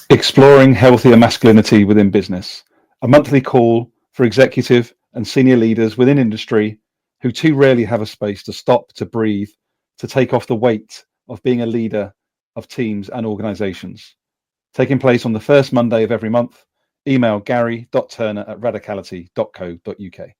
Exploring Healthier Masculinity Within Business, a monthly call for executive and senior leaders within industry who too rarely have a space to stop, to breathe, to take off the weight of being a leader of teams and organizations. Taking place on the first Monday of every month. Email gary.turner@radicality.co.uk.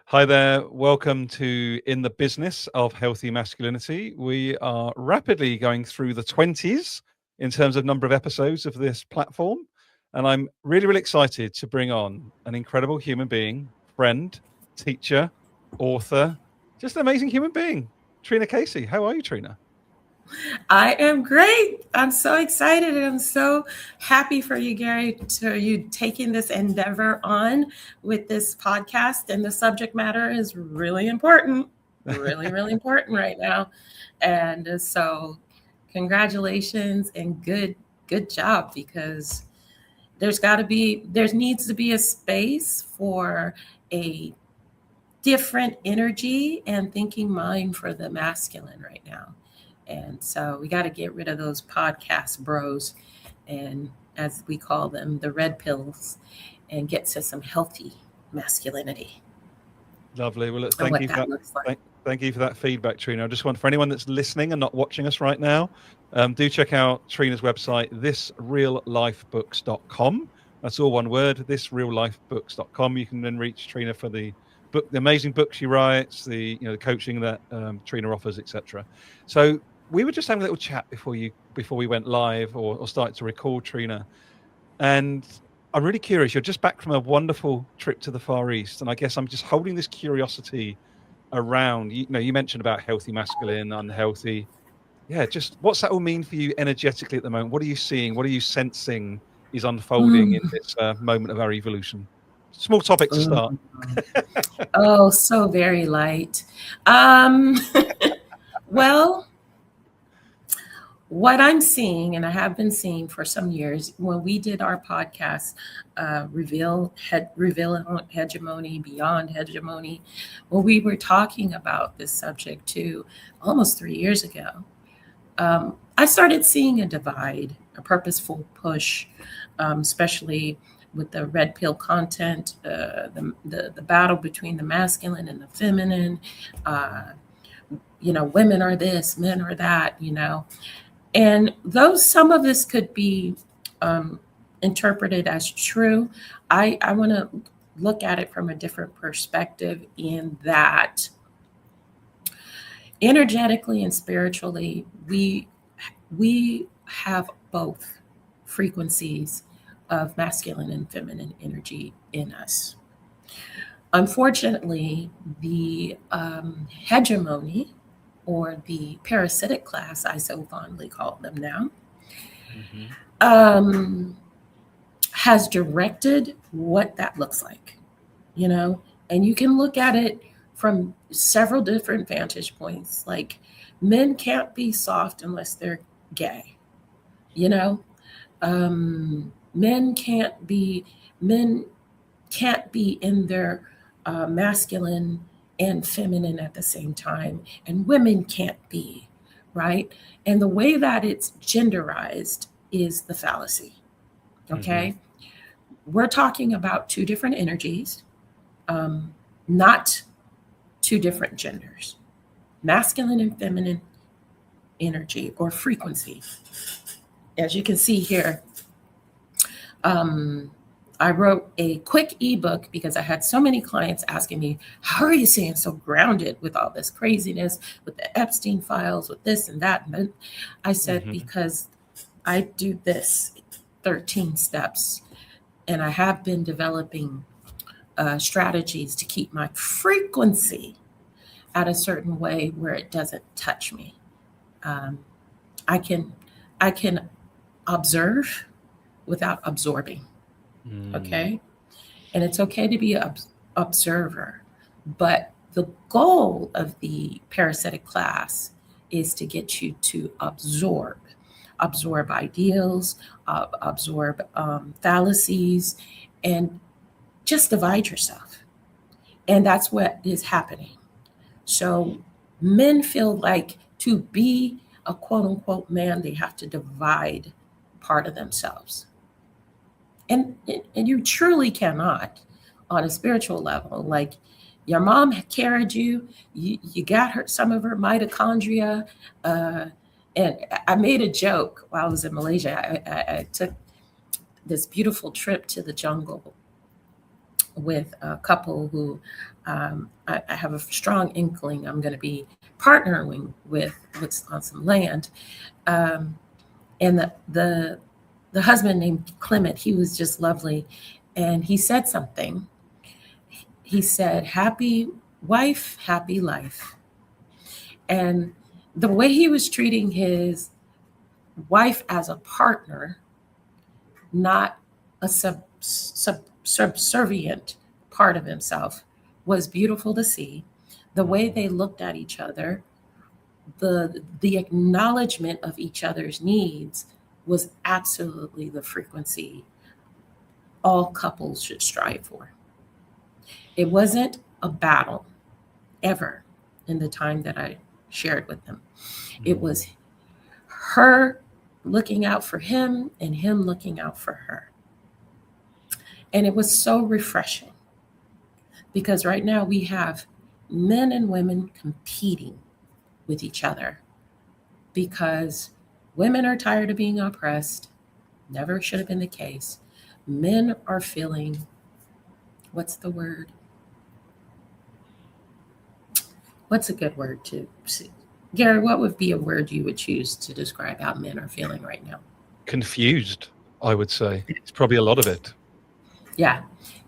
Hi there, welcome to In the Business of Healthy Masculinity. We are rapidly going through the 20s in terms of number of episodes of this platform. And I'm really excited to bring on an incredible human being, friend, teacher, author, just an amazing human being, Trina Casey. How are you, Trina? I am great. I'm so excited and I'm so happy for you, Gary, to you taking this endeavor on with this podcast. And the subject matter is really important, really important right now. And so congratulations and good job, because there needs to be a space for a different energy and thinking mind for the masculine right now. And so we got to get rid of those podcast bros, and as we call them, the red pills, and get to some healthy masculinity. Lovely. Well, look, thank you for that feedback, Trina. I just want, for anyone that's listening and not watching us right now, do check out Trina's website, thisreallifebooks.com. That's all one word, thisreallifebooks.com. You can then reach Trina for the book, the amazing book she writes, the coaching that Trina offers, etc. So we were just having a little chat before we went live or started to record, Trina. And I'm really curious. You're just back from a wonderful trip to the Far East. And I guess I'm just holding this curiosity around, you mentioned about healthy masculine, unhealthy. Yeah, just what's that all mean for you energetically at the moment? What are you seeing? What are you sensing is unfolding in this moment of our evolution? Small topic to start. Oh, so very light. Well, what I'm seeing, and I have been seeing for some years, when we did our podcast, Reveal Hegemony, Beyond Hegemony, when we were talking about this subject too, almost 3 years ago, I started seeing a divide, a purposeful push, especially with the red pill content, the battle between the masculine and the feminine. Women are this, men are that, and some of this could be interpreted as true. I want to look at it from a different perspective, in that energetically and spiritually, we have both frequencies of masculine and feminine energy in us. Unfortunately, the hegemony, or the parasitic class, I so fondly call them now, has directed what that looks like, and you can look at it from several different vantage points. Like, men can't be soft unless they're gay, men can't be in their masculine and feminine at the same time, and women can't be, right? And the way that it's genderized is the fallacy. Okay. We're talking about two different energies, not two different genders. Masculine and feminine energy or frequency. As you can see here, I wrote a quick ebook because I had so many clients asking me, how are you staying so grounded with all this craziness, with the Epstein files, with this and that? And I said, because I do this 13 steps, and I have been developing strategies to keep my frequency at a certain way where it doesn't touch me. I can observe without absorbing. Okay. And it's okay to be an observer, but the goal of the parasitic class is to get you to absorb ideals, absorb fallacies, and just divide yourself. And that's what is happening. So men feel like to be a quote unquote man, they have to divide part of themselves. And you truly cannot on a spiritual level. Like your mom carried you got her some of her mitochondria. And I made a joke while I was in Malaysia. I took this beautiful trip to the jungle with a couple who I have a strong inkling I'm going to be partnering with on some land. Um, and the husband named Clement, he was just lovely. And he said something. He said, "Happy wife, happy life." And the way he was treating his wife as a partner, not a subservient part of himself, was beautiful to see. The way they looked at each other, the acknowledgement of each other's needs was absolutely the frequency all couples should strive for. It wasn't a battle ever in the time that I shared with them. It was her looking out for him and him looking out for her. And it was so refreshing because right now we have men and women competing with each other because women are tired of being oppressed. Never should have been the case. Men are feeling, what's the word? What's a good word to see? Gary, what would be a word you would choose to describe how men are feeling right now? Confused, I would say. It's probably a lot of it. Yeah,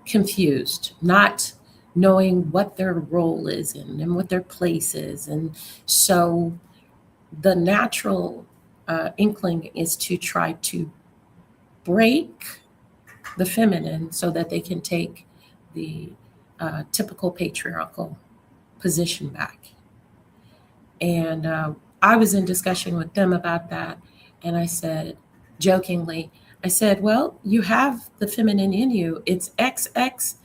confused, not knowing what their role is in and what their place is. And so the natural inkling is to try to break the feminine so that they can take the typical patriarchal position back. And I was in discussion with them about that. And I said, jokingly, I said, well, you have the feminine in you. It's XX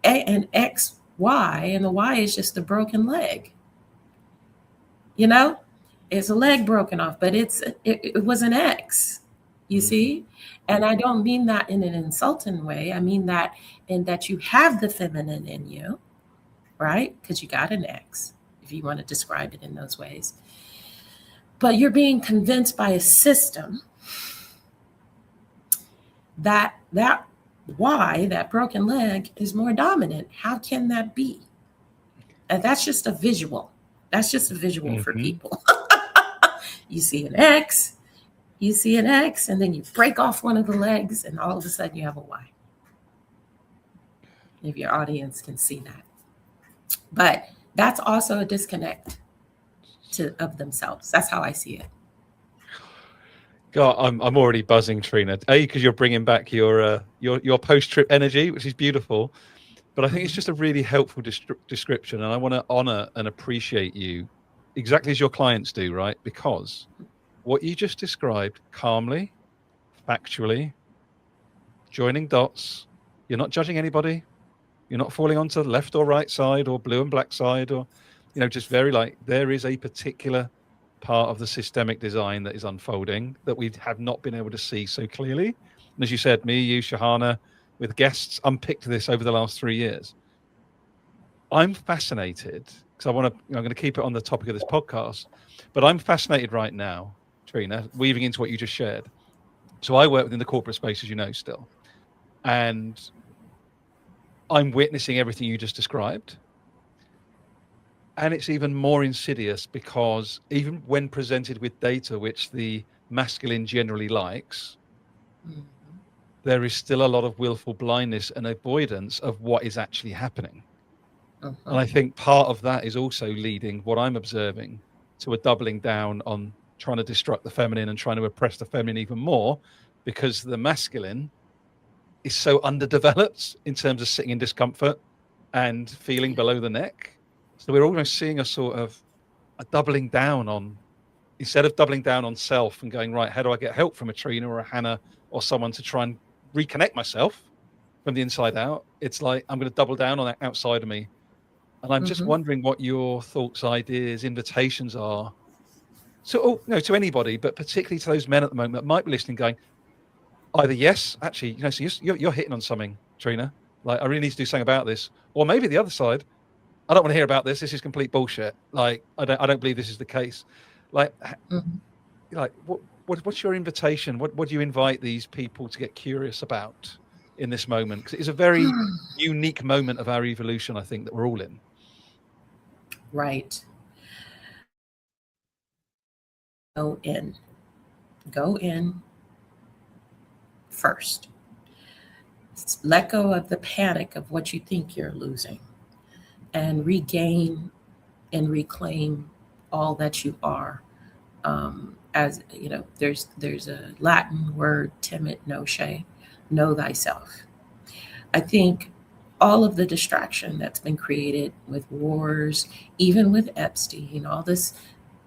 and XY, and the Y is just a broken leg. You know, it's a leg broken off, but it was an X, you see? And I don't mean that in an insulting way. I mean that in that you have the feminine in you, right? Because you got an X, if you want to describe it in those ways. But you're being convinced by a system that Y, that broken leg, is more dominant. How can that be? And that's just a visual. That's just a visual for people. You see an X, and then you break off one of the legs, and all of a sudden you have a Y. If your audience can see that. But that's also a disconnect of themselves. That's how I see it. God, I'm already buzzing, Trina. Because you're bringing back your post-trip energy, which is beautiful. But I think it's just a really helpful description, and I want to honor and appreciate you exactly as your clients do, right? Because what you just described calmly, factually, joining dots, you're not judging anybody. You're not falling onto the left or right side or blue and black side, or, just very there is a particular part of the systemic design that is unfolding that we have not been able to see so clearly. And as you said, me, you, Shahana, with guests, unpicked this over the last 3 years. I'm fascinated because I'm going to keep it on the topic of this podcast, but I'm fascinated right now, Trina, weaving into what you just shared. So I work within the corporate space, as you know, still, and I'm witnessing everything you just described. And it's even more insidious because even when presented with data, which the masculine generally likes, there is still a lot of willful blindness and avoidance of what is actually happening. And I think part of that is also leading what I'm observing to a doubling down on trying to destruct the feminine and trying to oppress the feminine even more, because the masculine is so underdeveloped in terms of sitting in discomfort and feeling below the neck. So we're almost seeing a sort of a doubling down on, instead of doubling down on self and going, right, how do I get help from a Trina or a Hannah or someone to try and reconnect myself from the inside out? It's like, I'm going to double down on that outside of me. And I'm just wondering what your thoughts, ideas, invitations are So, no, to anybody, but particularly to those men at the moment that might be listening, going either yes, actually, so you're hitting on something, Trina. Like, I really need to do something about this, or maybe the other side. I don't want to hear about this. This is complete bullshit. Like, I don't believe this is the case. Like, Mhm. like what's your invitation? What do you invite these people to get curious about in this moment? Because it's a very unique moment of our evolution, I think, that we're all in. Right. Go in. Go in first. Let go of the panic of what you think you're losing and regain and reclaim all that you are. As you know, there's a Latin word, timid noce, know thyself. I think all of the distraction that's been created with wars, even with Epstein, all this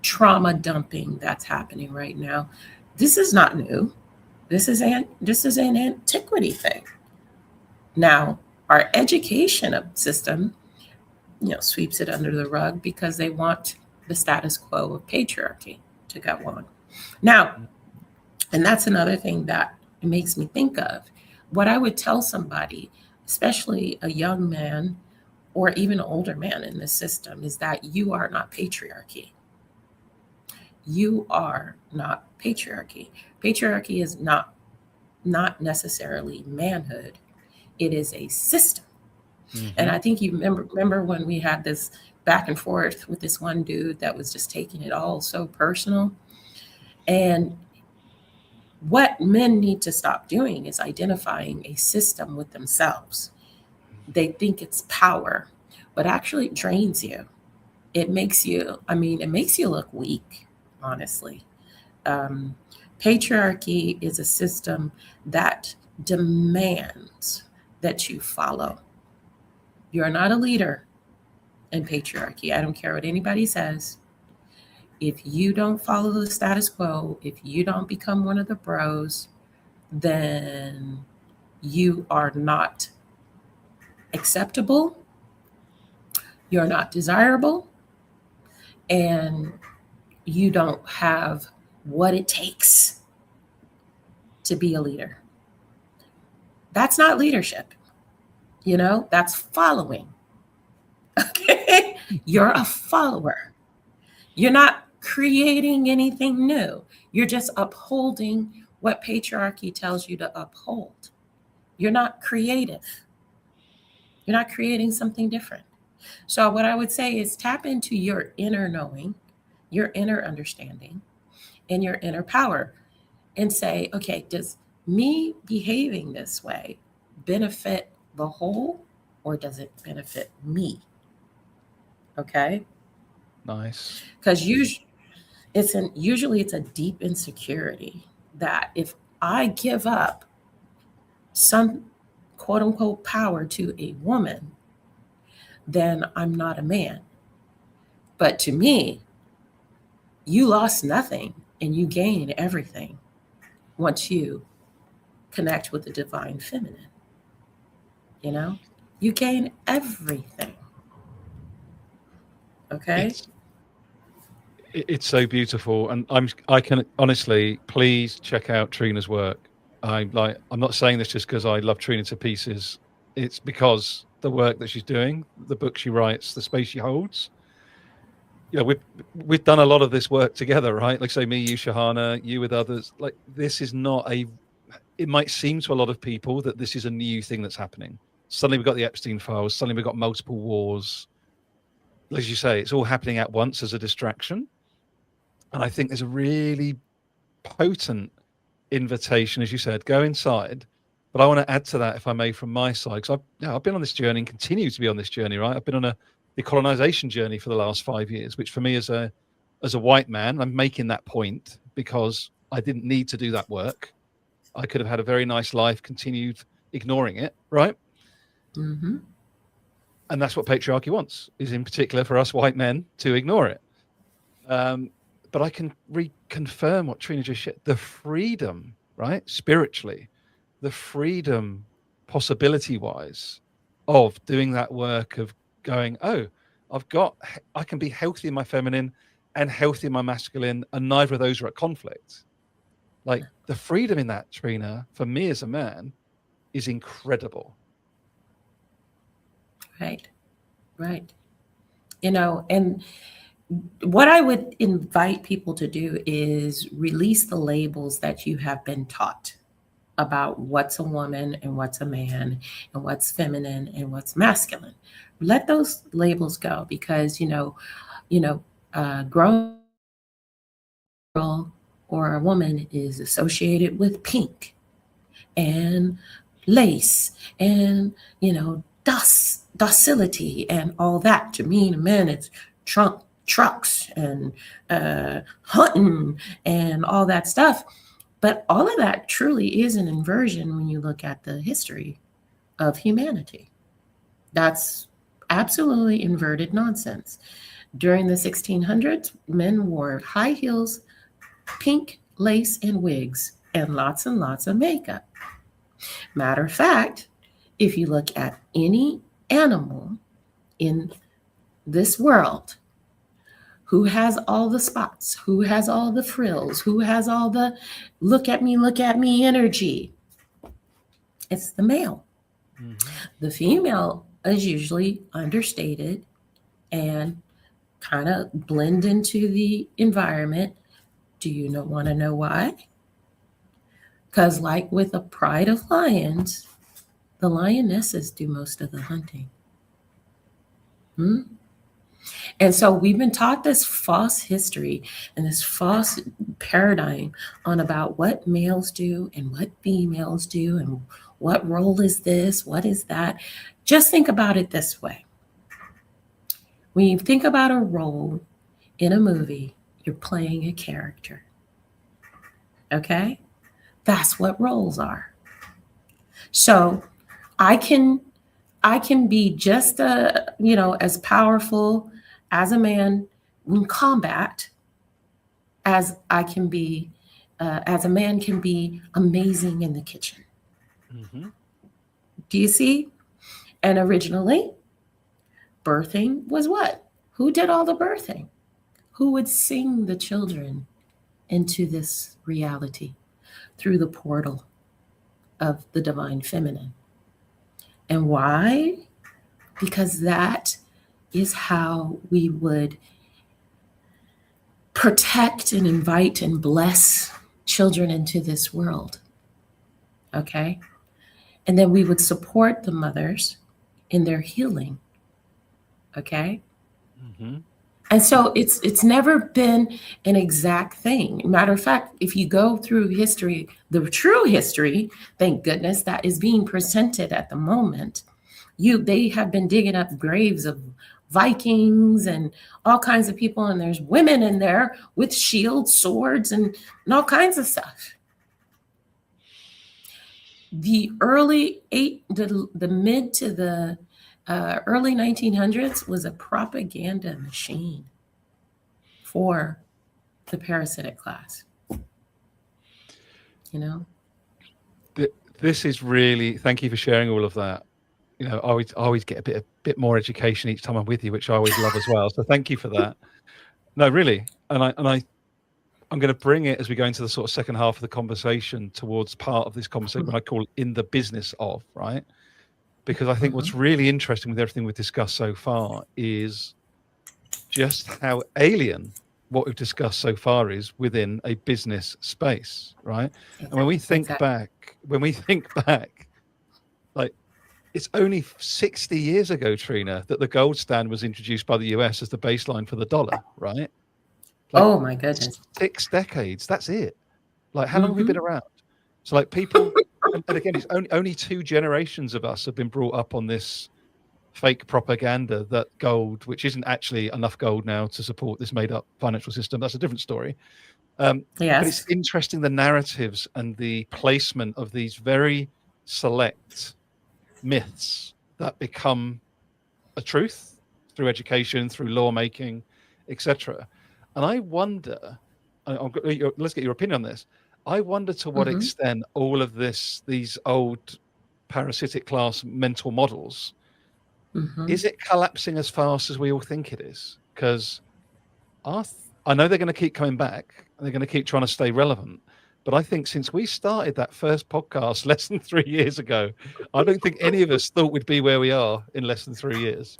trauma dumping that's happening right now, this is not new. This is an antiquity thing. Now, our education system, sweeps it under the rug because they want the status quo of patriarchy to go on. Now, and that's another thing that it makes me think of. What I would tell somebody, especially a young man or even an older man in this system, is that you are not patriarchy. You are not patriarchy. Patriarchy is not necessarily manhood. It is a system. And I think you remember when we had this back and forth with this one dude that was just taking it all so personal. And what men need to stop doing is identifying a system with themselves. They think it's power, but actually it drains you. It makes you look weak, honestly. Um, Patriarchy is a system that demands that you follow. You're not a leader in patriarchy. I don't care what anybody says. If you don't follow the status quo, if you don't become one of the bros, then you are not acceptable, you're not desirable, and you don't have what it takes to be a leader. That's not leadership, that's following. Okay? You're a follower. You're not creating anything new. You're just upholding what patriarchy tells you to uphold. You're not creative. You're not creating something different. So, what I would say is tap into your inner knowing, your inner understanding, and your inner power and say, okay, does me behaving this way benefit the whole or does it benefit me? Okay. Nice. Because usually it's a deep insecurity that if I give up some quote unquote power to a woman, then I'm not a man. But to me, you lost nothing and you gain everything once you connect with the divine feminine. You know, you gain everything. Okay. It's it's so beautiful, and I can honestly, please check out Trina's work. I'm not saying this just because I love Trina to pieces. It's because the work that she's doing, the book she writes, the space she holds. We've done a lot of this work together, right? Like say me, you, Shahana, you with others. Like this is not a. It might seem to a lot of people that this is a new thing that's happening. Suddenly we've got the Epstein files. Suddenly we've got multiple wars. As you say, it's all happening at once as a distraction. And I think there's a really potent invitation, as you said, go inside. But I want to add to that, if I may, from my side, because I've been on this journey and continue to be on this journey, right? I've been on a decolonization journey for the last 5 years, which for me as a white man, I'm making that point because I didn't need to do that work. I could have had a very nice life, continued ignoring it, right? Mm-hmm. And that's what patriarchy wants, is in particular for us white men to ignore it. But I can reconfirm what Trina just shared, the freedom, right? Spiritually, the freedom, possibility wise, of doing that work of going, oh, I can be healthy in my feminine and healthy my masculine, and neither of those are at conflict. Like the freedom in that, Trina, for me as a man, is incredible. Right. Right. And what I would invite people to do is release the labels that you have been taught about what's a woman and what's a man and what's feminine and what's masculine. Let those labels go, because grown girl or a woman is associated with pink and lace and docility and all that. To me, men, it's trucks and hunting and all that stuff. But all of that truly is an inversion when you look at the history of humanity. That's absolutely inverted nonsense. During the 1600s, men wore high heels, pink lace and wigs, and lots of makeup. Matter of fact, if you look at any animal in this world who has all the spots, who has all the frills, who has all the look at me energy, it's the male. Mm-hmm. The female is usually understated and kind of blend into the environment. Do you want to know why? Because, like with a pride of lions, the lionesses do most of the hunting. Hmm? And so we've been taught this false history and this false paradigm on about what males do and what females do and what role is this, what is that. Just think about it this way. When you think about a role in a movie, you're playing a character. Okay? That's what roles are. So I can be just as powerful as a man in combat as I can be as a man can be amazing in the kitchen. Mm-hmm. Do you see? And originally, birthing was what? Who did all the birthing? Who would sing the children into this reality through the portal of the divine feminine? And why? Because that is how we would protect and invite and bless children into this world. Okay? And then we would support the mothers in their healing. Okay? Mm-hmm. And so it's never been an exact thing. Matter of fact, if you go through history, the true history, thank goodness, that is being presented at the moment, they have been digging up graves of Vikings and all kinds of people, and there's women in there with shields, swords, and all kinds of stuff. The mid to the early 1900s was a propaganda machine for the parasitic class. This is really, thank you for sharing all of that. I always get a bit more education each time I'm with you, which I always love as well. So thank you for that. No, really, and I'm going to bring it as we go into the sort of second half of the conversation towards part of this conversation when I call in the business of, right? Because I think what's really interesting with everything we've discussed so far is just how alien what we've discussed so far is within a business space, right? And when we think back, like it's only 60 years ago, Trina, that the gold standard was introduced by the US as the baseline for the dollar, right? Like, oh my goodness. 6 decades, that's it. Like, how long have we been around? So like people, and again, it's only 2 generations of us have been brought up on this fake propaganda that gold, which isn't actually enough gold now to support this made up financial system. That's a different story. Yes. But it's interesting, the narratives and the placement of these very select myths that become a truth through education, through lawmaking, etc. And I wonder, let's get your opinion on this. I wonder to what extent all of these old parasitic class mental models, is it collapsing as fast as we all think it is? Because I know they're going to keep coming back and they're going to keep trying to stay relevant. But I think since we started that first podcast less than 3 years ago, I don't think any of us thought we'd be where we are in less than 3 years.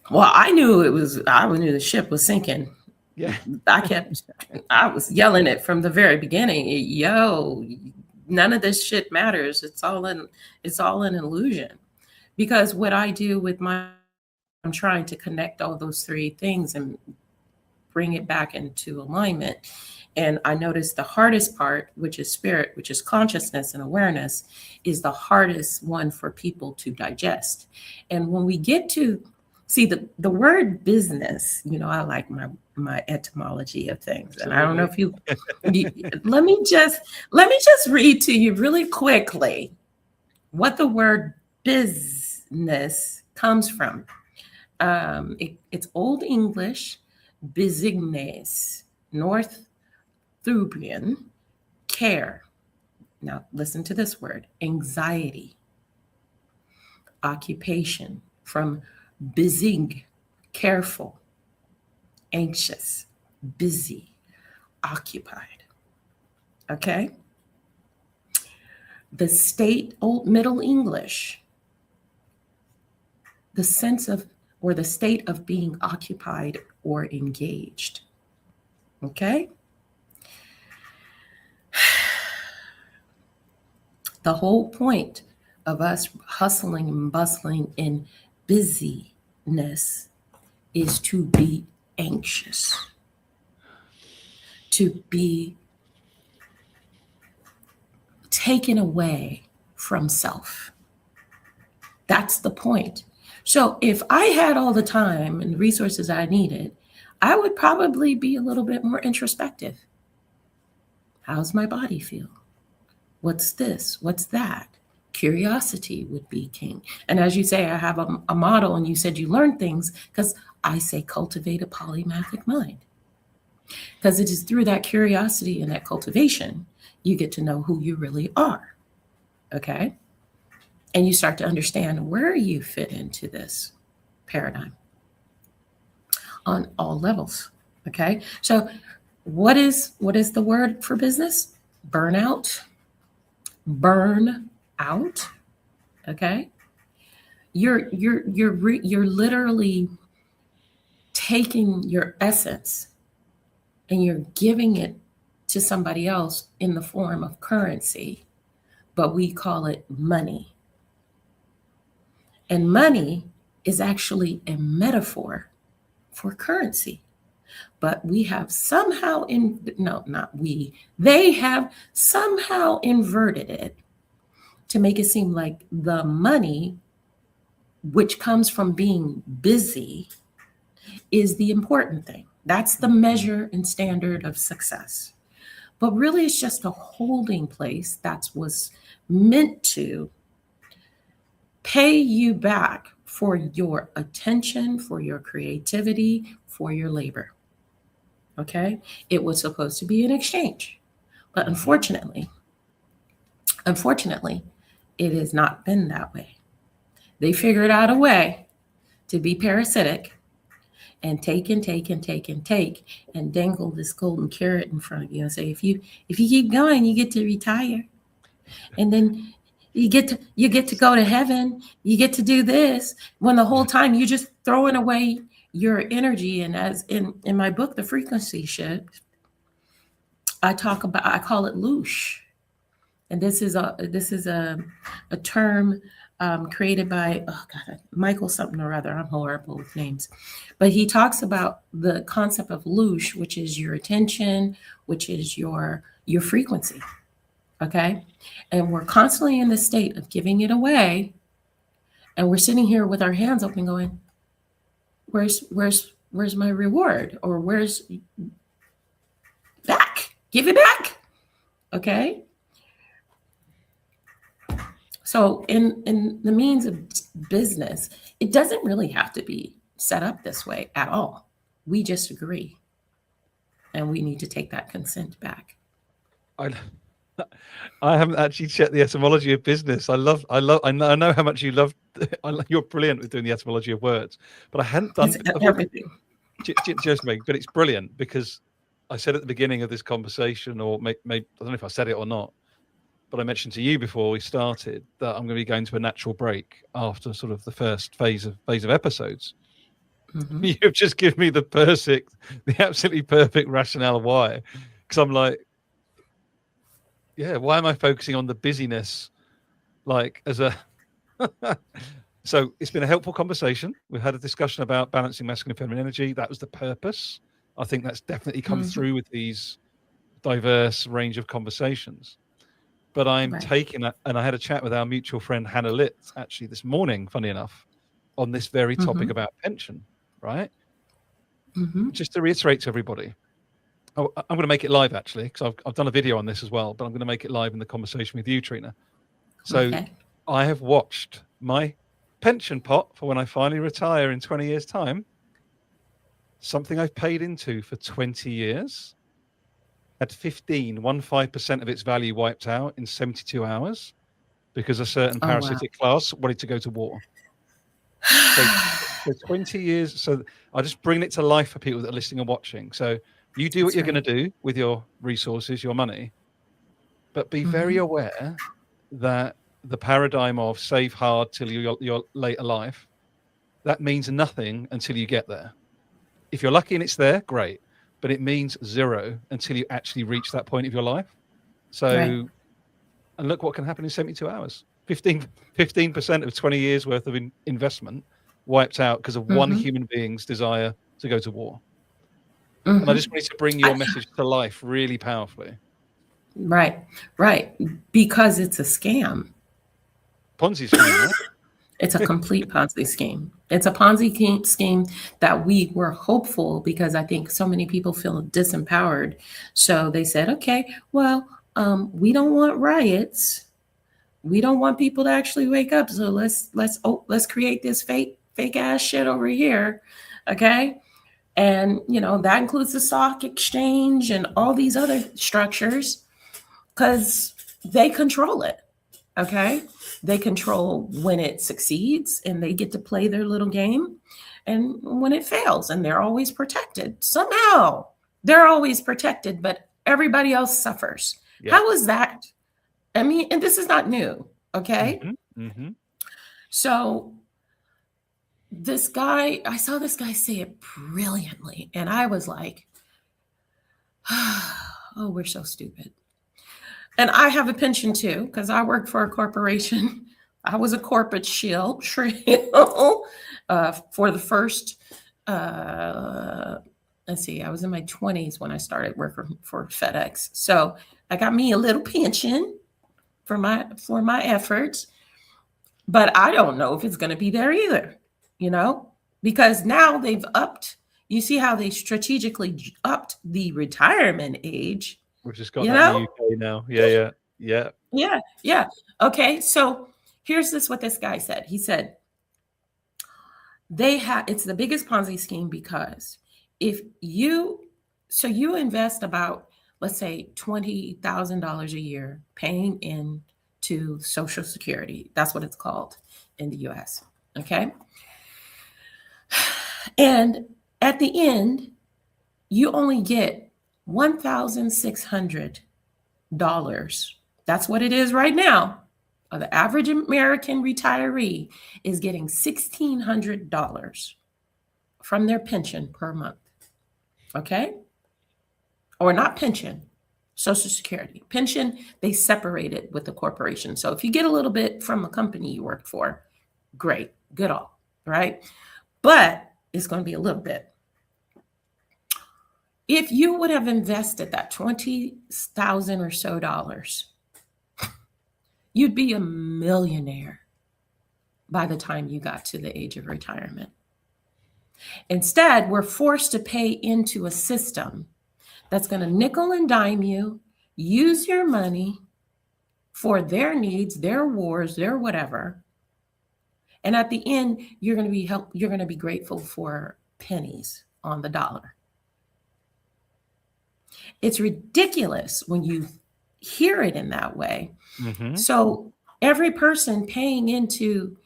Well, I knew the ship was sinking. Yeah. I was yelling it from the very beginning. Yo, none of this shit matters. It's all an illusion. Because what I do with I'm trying to connect all those three things and bring it back into alignment. And I noticed the hardest part, which is spirit, which is consciousness and awareness, is the hardest one for people to digest. And when we get to see the word business, I like my etymology of things. And I don't know if you let me just read to you really quickly what the word business comes from. It's Old English, business, Northumbrian, care. Now listen to this word: anxiety, occupation, from busing, careful, anxious, busy, occupied. Okay? The state, Old Middle English, the sense of, or the state of being occupied or engaged. Okay? The whole point of us hustling and bustling in busyness is to be anxious, to be taken away from self. That's the point. So if I had all the time and resources I needed, I would probably be a little bit more introspective. How's my body feel? What's this? What's that? Curiosity would be king. And as you say, I have a model, and you said you learn things, because I say cultivate a polymathic mind. Because it is through that curiosity and that cultivation, you get to know who you really are. Okay? And you start to understand where you fit into this paradigm on all levels. Okay? So what is the word for business? Burnout. Burn out. Okay? You're literally taking your essence and you're giving it to somebody else in the form of currency, but we call it money. And money is actually a metaphor for currency. But we have somehow, they have somehow inverted it to make it seem like the money, which comes from being busy, is the important thing. That's the measure and standard of success. But really, it's just a holding place that was meant to pay you back for your attention, for your creativity, for your labor. Okay? It was supposed to be an exchange. But unfortunately, it has not been that way. They figured out a way to be parasitic and take and dangle this golden carrot in front of you and say, if you keep going, you get to retire. And then you get to go to heaven. You get to do this, when the whole time you're just throwing away your energy. And as in my book, The Frequency Shift, I call it loosh. And this is a term created by Michael something or other. I'm horrible with names, but he talks about the concept of loosh, which is your attention, which is your frequency. Okay, and we're constantly in the state of giving it away, and we're sitting here with our hands open, going, "Where's my reward?" Or "Where's back? Give it back." Okay. So in the means of business, it doesn't really have to be set up this way at all. We just agree. And we need to take that consent back. I haven't actually checked the etymology of business. I know how much you love you're brilliant with doing the etymology of words, but I hadn't done It's everything. just me. But it's brilliant because I said at the beginning of this conversation, or I don't know if I said it or not, but I mentioned to you before we started that I'm going to be going to a natural break after sort of the first phase of episodes. Mm-hmm. You've just given me the absolutely perfect rationale why, because I'm like, yeah, why am I focusing on the busyness, like as a So it's been a helpful conversation. We've had a discussion about balancing masculine and feminine energy. That was the purpose. I think that's definitely come through with these diverse range of conversations. But I'm taking that, and I had a chat with our mutual friend Hannah Litt actually this morning, funny enough, on this very topic about pension, right? Just to reiterate to everybody, I'm going to make it live actually, because I've done a video on this as well, but I'm going to make it live in the conversation with you, Trina. So I have watched my pension pot for when I finally retire in 20 years' time, something I've paid into for 20 years, had 15% of its value wiped out in 72 hours because a certain parasitic class wanted to go to war. So 20 years. So I'll just bring it to life for people that are listening and watching. So you do what you're going to do with your resources, your money, but be very aware that the paradigm of save hard till your later life, that means nothing until you get there. If you're lucky and it's there, great. But it means zero until you actually reach that point of your life. So, and look what can happen in 72 hours. 15% of 20 years worth of investment wiped out because of one human being's desire to go to war. And I just wanted to bring your message to life really powerfully. Right. Because it's a scam. Ponzi scheme, right? It's a complete Ponzi scheme. It's a Ponzi scheme that we were hopeful, because I think so many people feel disempowered. So they said, okay, well, we don't want riots. We don't want people to actually wake up. So let's create this fake ass shit over here. Okay. And that includes the stock exchange and all these other structures, because they control it. Okay. They control when it succeeds, and they get to play their little game, and when it fails, and they're always protected. Somehow they're always protected, but everybody else suffers. Yeah. How is that? I mean, and this is not new. Okay. So this guy, I saw this guy say it brilliantly, and I was like, oh, we're so stupid. And I have a pension too, because I worked for a corporation. I was a corporate shield for the first, let's see, I was in my 20s when I started working for FedEx. So I got me a little pension for my efforts, but I don't know if it's going to be there either, because now they've upped. You see how they strategically upped the retirement age. We've just got that in the UK now. Yeah. Okay, so here's what this guy said. He said, it's the biggest Ponzi scheme, because if you invest about, let's say, $20,000 a year paying into Social Security. That's what it's called in the US. Okay. And at the end, you only get $1,600. That's what it is right now. The average American retiree is getting $1,600 from their pension per month. Okay? Or not pension, Social Security. Pension, they separate it with the corporation. So if you get a little bit from a company you work for, great, good all, right? But it's going to be a little bit. If you would have invested that $20,000 or so dollars, you'd be a millionaire by the time you got to the age of retirement. Instead, we're forced to pay into a system that's going to nickel and dime you, use your money for their needs, their wars, their whatever. And at the end, you're going to be grateful for pennies on the dollar. It's ridiculous when you hear it in that way. So every person paying into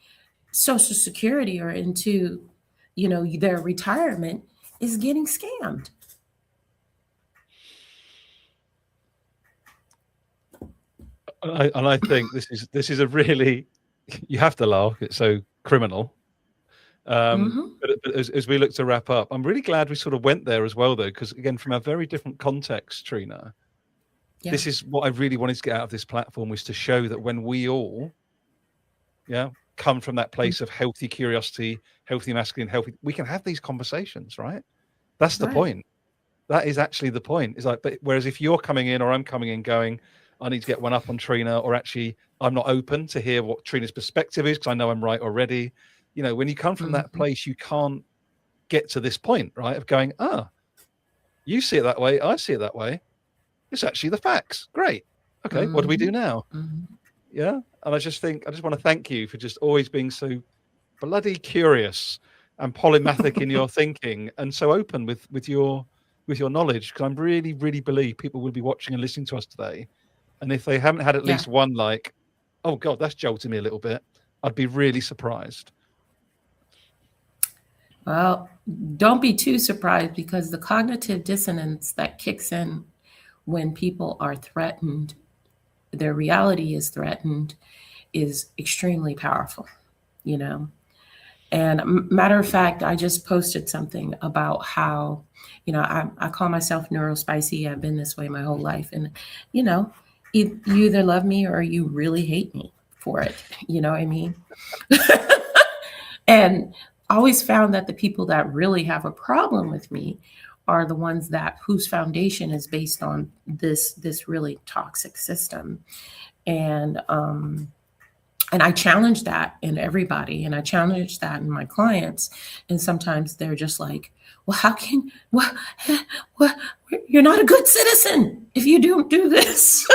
Social Security or into, their retirement is getting scammed. And I think this is a really, you have to laugh. It's so criminal. Mm-hmm. But as we look to wrap up, I'm really glad we sort of went there as well, though, because again, from a very different context, Trina, Yeah. this is what I really wanted to get out of this platform, was to show that when we all, come from that place of healthy curiosity, healthy masculine, healthy, we can have these conversations, right? That's the Right. point. That is actually the point. It's like, but whereas if you're coming in or I'm coming in going, I need to get one up on Trina, or actually I'm not open to hear what Trina's perspective is because I know I'm right already. When you come from that Mm-hmm. place, you can't get to this point, right? Of going, you see it that way, I see it that way. It's actually the facts. Great. Okay, what do we Mm-hmm. do now? Mm-hmm. Yeah. And I just want to thank you for just always being so bloody curious and polymathic in your thinking, and so open with your knowledge, because I'm really, really believe people will be watching and listening to us today. And if they haven't had at Yeah. least one, like, oh God, that's jolted me a little bit, I'd be really surprised. Well, don't be too surprised, because the cognitive dissonance that kicks in when people are threatened, their reality is threatened, is extremely powerful, you know. And matter of fact, I just posted something about how, I call myself neurospicy. I've been this way my whole life. And, you know, you either love me or you really hate me for it. You know what I mean? And I always found that the people that really have a problem with me are the ones that whose foundation is based on this really toxic system. And and I challenge that in everybody, and I challenge that in my clients. And sometimes they're just like, well, how can what you're not a good citizen if you don't do this.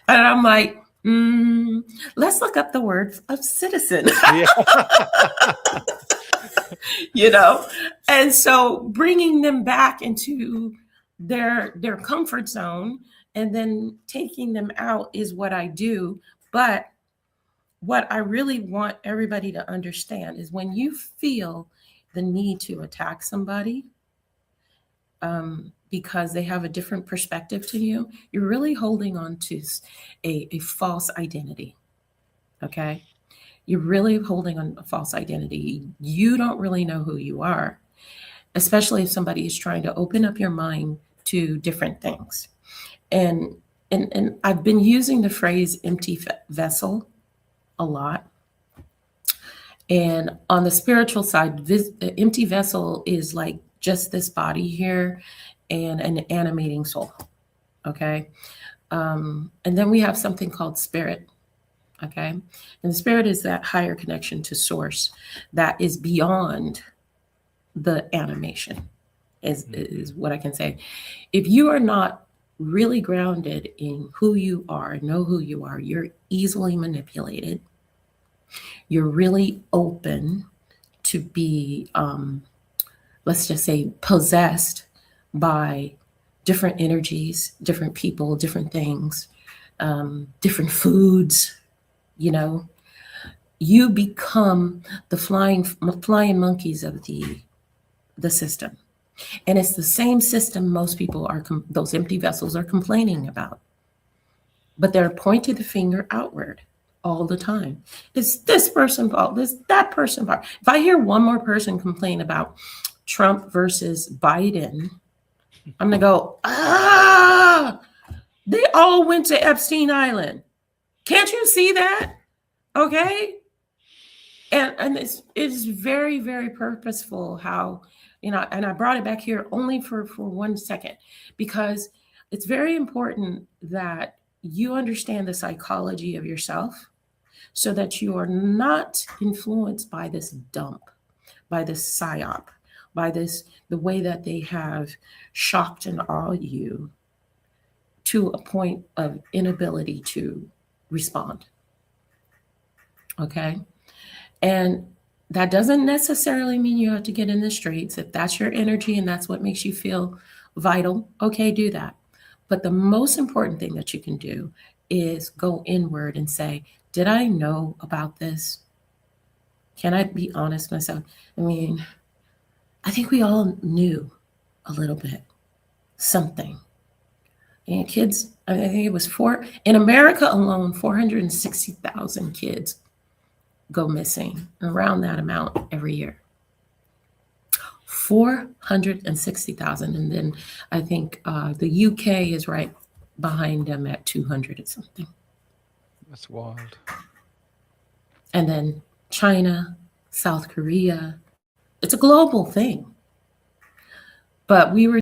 And I'm like, let's look up the word of citizen. Yeah. you know and so bringing them back into their comfort zone and then taking them out is what I do. But what I really want everybody to understand is when you feel the need to attack somebody, because they have a different perspective to you, you're really holding on to a false identity. Okay? You're really holding on a false identity. You don't really know who you are, especially if somebody is trying to open up your mind to different things. And and I've been using the phrase empty vessel a lot. And on the spiritual side, empty vessel is like just this body here and an animating soul. Okay. And then we have something called spirit. Okay. And the spirit is that higher connection to source that is beyond the animation, is what I can say. If you are not really grounded in who you are, know who you are, you're easily manipulated. You're really open to be, let's just say, possessed by different energies, different people, different things, different foods. You know, you become the flying monkeys of the system, and it's the same system most people are those empty vessels are complaining about, but they're pointing the finger outward all the time. It's this person fault, this that person fault. If I hear one more person complain about Trump versus Biden, I'm gonna go, they all went to Epstein Island. Can't you see that? Okay. And it's very, very purposeful how, and I brought it back here only for 1 second, because it's very important that you understand the psychology of yourself so that you are not influenced by this dump, by this psyop, by the way that they have shocked and awed you to a point of inability to respond. Okay. And that doesn't necessarily mean you have to get in the streets. If that's your energy and that's what makes you feel vital, okay, do that. But the most important thing that you can do is go inward and say, did I know about this? Can I be honest myself? I mean, I think we all knew a little bit, something. And kids, I think it was in America alone, 460,000 kids go missing, around that amount every year. 460,000. And then I think the UK is right behind them at 200 or something. That's wild. And then China, South Korea, it's a global thing. But we were